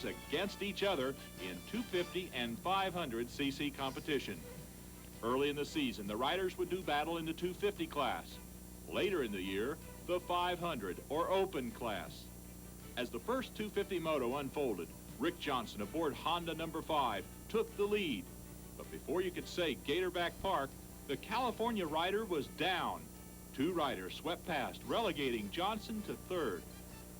against each other in 250 and 500 cc competition. Early in the season, the riders would do battle in the 250 class. Later in the year, the 500 or open class. As the first 250 moto unfolded, Rick Johnson aboard Honda number 5 took the lead. But before you could say Gatorback Park, the California rider was down. Two riders swept past, relegating Johnson to third.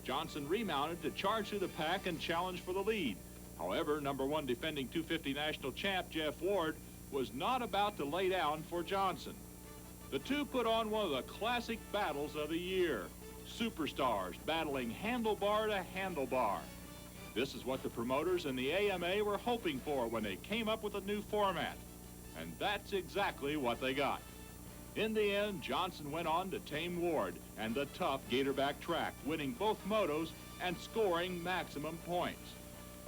Johnson remounted to charge through the pack and challenge for the lead. However, number 1 defending 250 national champ Jeff Ward was not about to lay down for Johnson. The two put on one of the classic battles of the year. Superstars battling handlebar to handlebar. This is what the promoters and the AMA were hoping for when they came up with a new format. And that's exactly what they got. In the end, Johnson went on to tame Ward and the tough Gatorback track, winning both motos and scoring maximum points.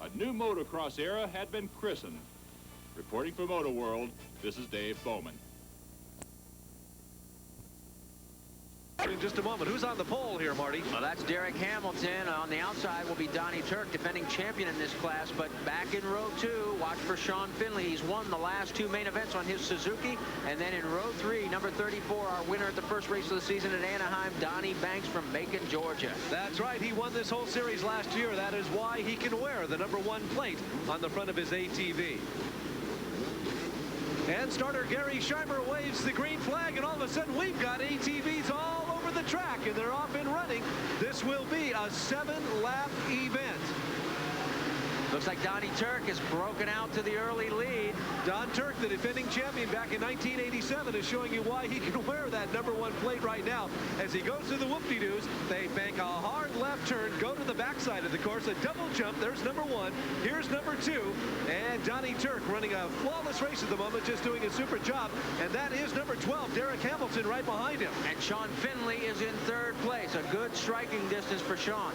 A new motocross era had been christened. Reporting for Moto World, this is Dave Bowman. In just a moment, who's on the pole here, Marty? Well, that's Derek Hamilton. On the outside will be Donnie Turk, defending champion in this class. But back in row 2, watch for Sean Finley. He's won the last 2 main events on his Suzuki. And then in row 3, number 34, our winner at the first race of the season at Anaheim, Donnie Banks from Macon, Georgia. That's right. He won this whole series last year. That is why he can wear the number 1 plate on the front of his ATV. And starter Gary Scheimer waves the green flag, and all of a sudden we've got ATVs all over the track, and they're off and running. This will be a 7-lap event. Looks like Donnie Turk has broken out to the early lead. Don Turk, the defending champion back in 1987, is showing you why he can wear that number 1 plate right now. As he goes through the whoop-de-doos, they bank a hard left turn, go to the backside of the course, a double jump. There's number 1. Here's number 2. And Donnie Turk running a flawless race at the moment, just doing a super job. And that is number 12, Derek Hamilton, right behind him. And Sean Finley is in 3rd place. A good striking distance for Sean.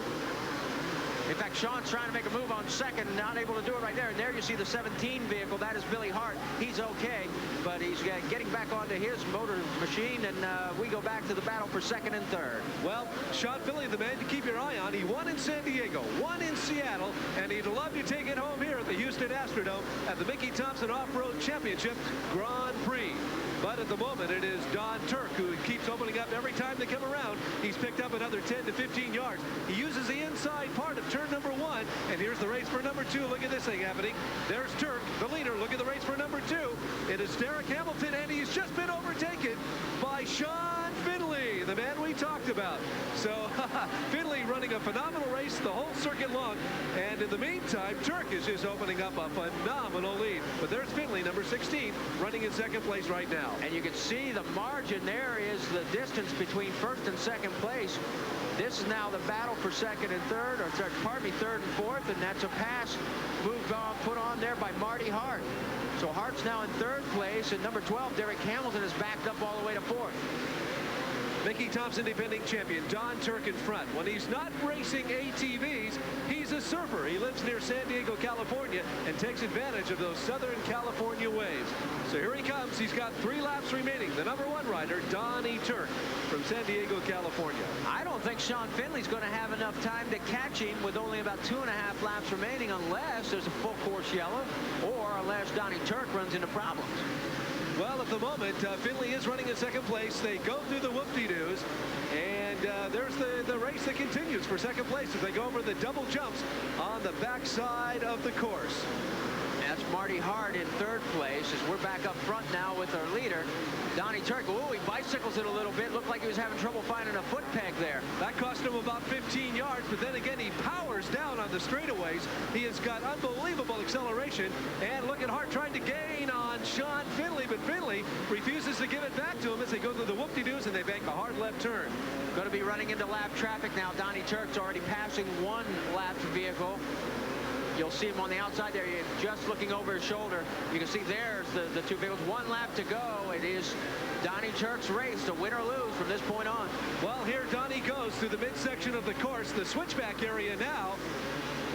In fact, Sean's trying to make a move on 2nd, not able to do it right there. And there you see the 17 vehicle. That is Billy Hart. He's okay, but he's getting back onto his motor machine, and we go back to the battle for 2nd and 3rd. Well, Sean Finley, the man to keep your eye on. He won in San Diego, won in Seattle, and he'd love to take it home here at the Houston Astrodome at the Mickey Thompson Off-Road Championship Grand Prix. But at the moment, it is Don Turk who keeps opening up every time they come around. He's picked up another 10 to 15 yards. He uses the inside part of turn number 1. And here's the race for number 2. Look at this thing happening. There's Turk, the leader. Look at the race for number 2. It is Derek Hamilton, and he's just been overtaken by Sean Finley, the man we talked about. So Finley running a phenomenal race the whole circuit long. And in the meantime, Turk is just opening up a phenomenal lead. But there's Finley, number 16, running in 2nd place right now. And you can see the margin there is the distance between 1st and 2nd place. This is now the battle for 2nd and 3rd, or pardon me, 3rd and 4th, and that's a pass moved on, put on there by Marty Hart. So Hart's now in 3rd place, and number 12, Derek Hamilton, is backed up all the way to 4th. Mickey Thompson, defending champion, Don Turk in front. When he's not racing ATVs, he's a surfer. He lives near San Diego, California, and takes advantage of those Southern California waves. So here he comes. He's got 3 laps remaining. The number 1 rider, Donnie Turk, from San Diego, California. I don't think Sean Finley's going to have enough time to catch him with only about 2.5 laps remaining, unless there's a full course yellow, or unless Donnie Turk runs into problems. Well, at the moment, Finley is running in 2nd place. They go through the whoop-de-doos, and there's the race that continues for 2nd place as they go over the double jumps on the backside of the course. That's Marty Hart in 3rd place, as we're back up front now with our leader, Donnie Turk. Oh, he bicycles it a little bit. Looked like he was having trouble finding a foot peg there. That cost him about 15 yards, but then again, he powers down on the straightaways. He has got unbelievable acceleration, and look at Hart trying to gain on Sean Finley, but Finley refuses to give it back to him as they go through the whoop-de-doos, and they bank a hard left turn. Going to be running into lap traffic now. Donnie Turk's already passing 1 lapped vehicle. You'll see him on the outside there. You're just looking over his shoulder. You can see there's the 2 vehicles. 1 lap to go. It is Donnie Turk's race to win or lose from this point on. Well, here Donnie goes through the midsection of the course, the switchback area now,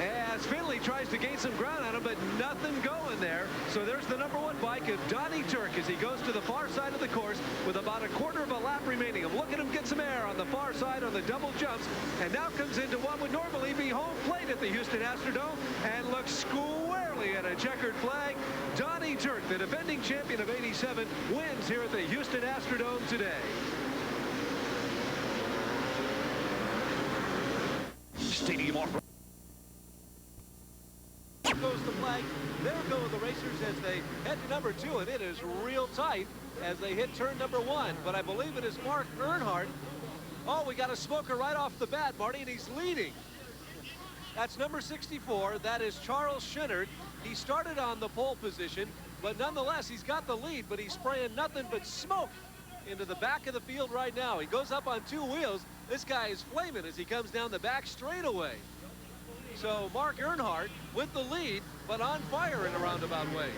as Finley tries to gain some ground on him, but nothing going there. So there's the #1 bike of Donnie Turk as he goes to the far side of the course with about a quarter of a lap remaining. I'm looking at him get some air on the far side on the double jumps, and now comes into what would normally be home plate at the Houston Astrodome and looks squarely at a checkered flag. Donnie Turk, the defending champion of '87, wins here at the Houston Astrodome today. Stadium off. There goes the flag. There go the racers as they head to #2, and it is real tight as they hit turn #1. But I believe it is Mark Earnhardt. Oh, we got a smoker right off the bat, Marty, and he's leading. That's number 64. That is Charles Shepard. He started on the pole position, but nonetheless, he's got the lead, but he's spraying nothing but smoke into the back of the field right now. He goes up on 2 wheels. This guy is flaming as he comes down the back straightaway. So Mark Earnhardt with the lead, but on fire in a roundabout way.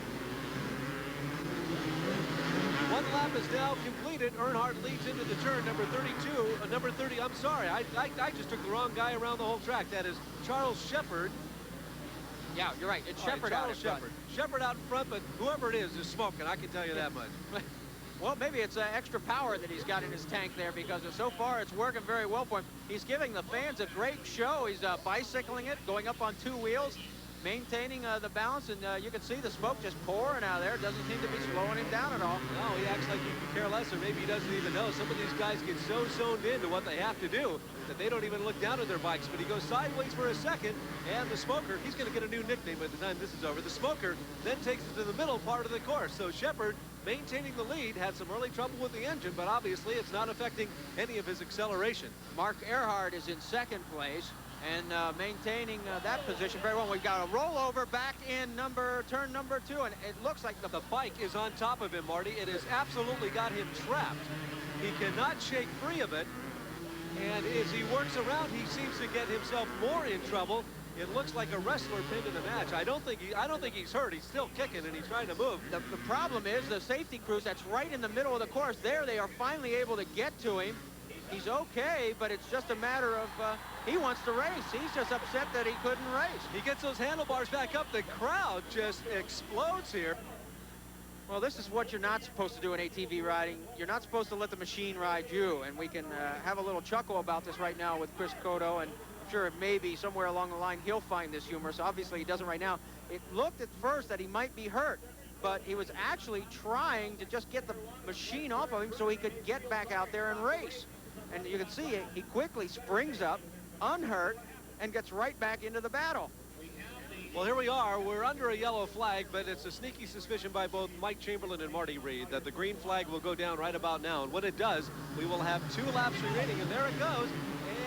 1 lap is now completed. Earnhardt leads into the turn, number 32, number 30. I'm sorry, I just took the wrong guy around the whole track. That is Charles Shepard. Yeah, you're right. It's Shepard out in front. Shepard out in front, but whoever it is smoking. I can tell you that much. Well, maybe it's extra power that he's got in his tank there, because so far it's working very well for him. He's giving the fans a great show. He's bicycling it, going up on 2 wheels, maintaining the balance, and you can see the smoke just pouring out of there. It doesn't seem to be slowing him down at all. No, he acts like he can care less, or maybe he doesn't even know. Some of these guys get so zoned into what they have to do that they don't even look down at their bikes. But he goes sideways for a second, and the smoker, he's going to get a new nickname by the time this is over. The smoker then takes it to the middle part of the course. So Shepard, maintaining the lead, had some early trouble with the engine, but obviously it's not affecting any of his acceleration. Mark Earnhardt is in 2nd place and maintaining that position very well. We've got a rollover back in turn number 2, and it looks like the bike is on top of him, Marty. It has absolutely got him trapped. He cannot shake free of it, and as he works around, he seems to get himself more in trouble. It looks like a wrestler pinned in the match. I don't think he's hurt. He's still kicking, and he's trying to move. The problem is the safety crews that's right in the middle of the course. There, they are finally able to get to him. He's okay, but it's just a matter of he wants to race. He's just upset that he couldn't race. He gets those handlebars back up. The crowd just explodes here. Well, this is what you're not supposed to do in ATV riding. You're not supposed to let the machine ride you, and we can have a little chuckle about this right now with Chris Cotto, and I'm sure maybe somewhere along the line he'll find this humorous. Obviously, he doesn't right now. It looked at first that he might be hurt, but he was actually trying to just get the machine off of him so he could get back out there and race. And you can see he quickly springs up, unhurt, and gets right back into the battle. Well, here we are. We're under a yellow flag, but it's a sneaky suspicion by both Mike Chamberlain and Marty Reed that the green flag will go down right about now. And when it does, we will have 2 laps remaining, and there it goes.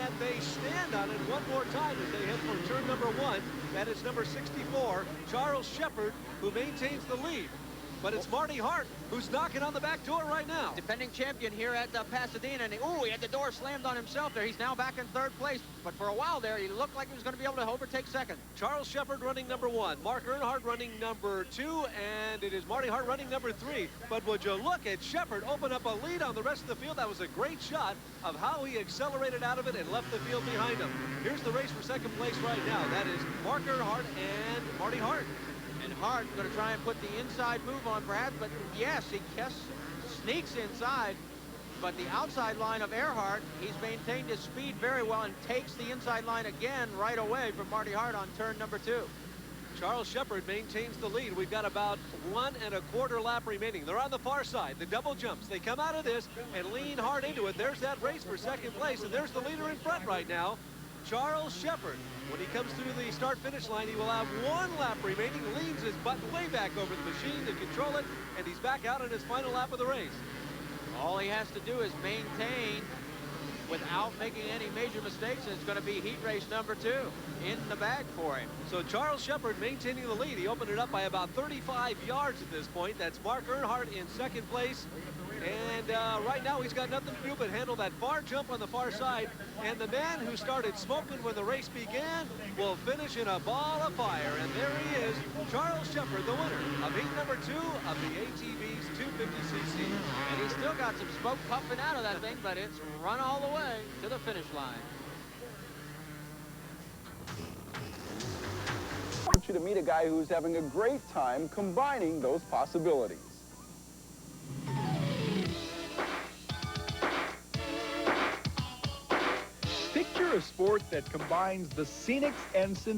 And they stand on it one more time as they head for turn number 1. That is number 64, Charles Shepard, who maintains the lead. But it's Marty Hart who's knocking on the back door right now. Defending champion here at Pasadena, and he had the door slammed on himself there. He's now back in 3rd place, but for a while there, he looked like he was going to be able to overtake 2nd. Charles Shepard running number 1, Mark Earnhardt running number 2, and it is Marty Hart running number 3. But would you look at Shepard open up a lead on the rest of the field? That was a great shot of how he accelerated out of it and left the field behind him. Here's the race for 2nd place right now. That is Mark Earnhardt and Marty Hart. And Hart going to try and put the inside move on perhaps, but yes, he sneaks inside, but the outside line of Earnhardt, he's maintained his speed very well and takes the inside line again right away from Marty Hart on turn number 2. Charles Shepard maintains the lead. We've got about 1 1/4 lap remaining. They're on the far side, the double jumps. They come out of this and lean hard into it. There's that race for 2nd place, and there's the leader in front right now, Charles Shepard. When he comes through the start-finish line, he will have 1 lap remaining, leans his butt way back over the machine to control it, and he's back out on his final lap of the race. All he has to do is maintain without making any major mistakes, and it's going to be heat race number 2 in the bag for him. So Charles Shepard maintaining the lead. He opened it up by about 35 yards at this point. That's Mark Earnhardt in 2nd place. And right now he's got nothing to do but handle that far jump on the far side. And the man who started smoking when the race began will finish in a ball of fire. And there he is, Charles Shepard, the winner of heat number 2 of the ATV's 250cc. And he's still got some smoke puffing out of that thing, but it's run all the way to the finish line. you to meet a guy who's having a great time combining those possibilities. Picture a sport that combines the scenics and